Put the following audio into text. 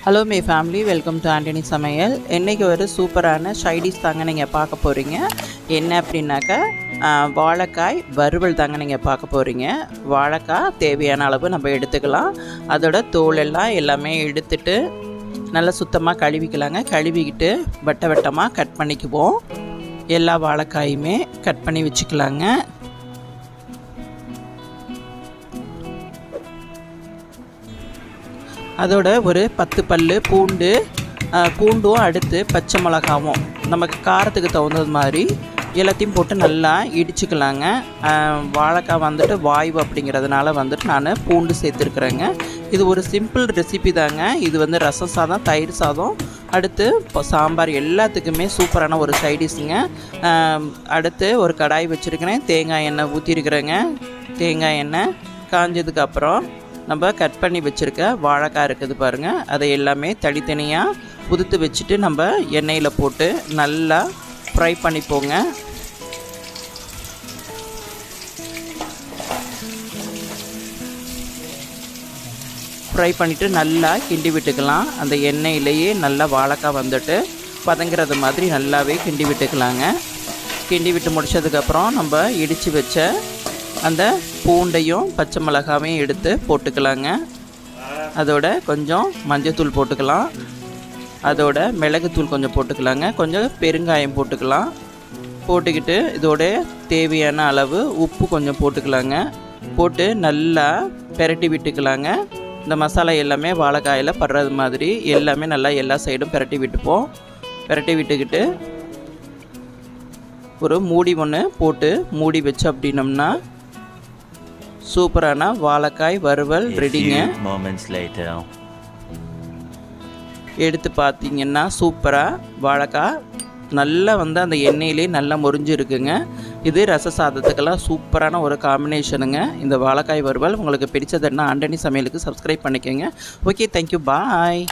Hello my family, welcome to Antony சமையல். இன்றைக்கி ஒரு சூப்பரான சைடிஷ் தாங்க நீங்கள் பார்க்க போகிறீங்க. என்ன அப்படின்னாக்கா வாழைக்காய் வறுவல் தாங்க நீங்கள் பார்க்க போகிறீங்க. வாழைக்காய் தேவையான அளவு நம்ம எடுத்துக்கலாம். அதோட தோல் எல்லாமே எடுத்துட்டு நல்லா சுத்தமாக கழுவிக்கலாங்க. கழுவிக்கிட்டு வட்டமாக கட் பண்ணிக்குவோம். எல்லா வாழைக்காயுமே கட் பண்ணி வச்சுக்கலாங்க. அதோட ஒரு 10 பல் பூண்டும் அடுத்து பச்சை மிளகாவும் நமக்கு காரத்துக்கு தகுந்தது மாதிரி எல்லாத்தையும் போட்டு நல்லா இடிச்சுக்கலாங்க. வாழைக்காய் வந்துட்டு வாய்வு அப்படிங்கிறதுனால வந்துட்டு நான் பூண்டு சேர்த்துருக்குறேங்க. இது ஒரு சிம்பிள் ரெசிபி தாங்க. இது வந்து ரசம் சாதம், தயிர் சாதம், அடுத்து சாம்பார் எல்லாத்துக்குமே சூப்பரான ஒரு சைடிஷுங்க. அடுத்து ஒரு கடாய் வச்சுருக்கிறேன். தேங்காய் எண்ணெய் ஊற்றிருக்கிறேங்க. தேங்காய் எண்ணெய் காஞ்சதுக்கப்புறம் நம்ம கட் பண்ணி வச்சுருக்க வாழைக்காய் இருக்குது பாருங்கள், அதை எல்லாமே தனித்தனியாக உதுத்து வச்சுட்டு நம்ம எண்ணெயில் போட்டு நல்லா ஃப்ரை பண்ணிப்போங்க. ஃப்ரை பண்ணிவிட்டு நல்லா கிண்டி விட்டுக்கலாம். அந்த எண்ணெயிலேயே நல்லா வாழைக்காய் வந்துட்டு பதங்கிறது மாதிரி நல்லாவே கிண்டி விட்டுக்கலாங்க. கிண்டி விட்டு முடித்ததுக்கப்புறம் நம்ம இடித்து வச்ச அந்த பூண்டையும் பச்சை மிளகாவையும் எடுத்து போட்டுக்கலாங்க. அதோட கொஞ்சம் மஞ்சத்தூள் போட்டுக்கலாம். அதோட மிளகுத்தூள் கொஞ்சம் போட்டுக்கலாங்க. கொஞ்சம் பெருங்காயம் போட்டுக்கலாம். போட்டுக்கிட்டு இதோட தேவையான அளவு உப்பு கொஞ்சம் போட்டுக்கலாங்க. போட்டு நல்லா பெரட்டி விட்டுக்கலாங்க. இந்த மசாலா எல்லாமே வாழைக்காயில் படுறது மாதிரி எல்லாமே நல்லா எல்லா சைடும் பெரட்டி விட்டுப்போம். பெரட்டி விட்டுக்கிட்டு ஒரு மூடி ஒன்று போட்டு மூடி வச்சு அப்படின்னம்னா சூப்பரான வாழைக்காய் வறுவல் ரெடிங்க. எடுத்து பார்த்தீங்கன்னா சூப்பராக வாழைக்காய் நல்லா வந்து அந்த எண்ணெயிலே நல்லா முறிஞ்சு இருக்குங்க. இது ரச சாதத்துக்கெல்லாம் சூப்பரான ஒரு காம்பினேஷனுங்க. இந்த வாழைக்காய் வறுவல் உங்களுக்கு பிடிச்சதுன்னா ஆண்டனி சமையலுக்கு சப்ஸ்கிரைப் பண்ணிக்கோங்க. ஓகே, தேங்க்யூ, பாய்.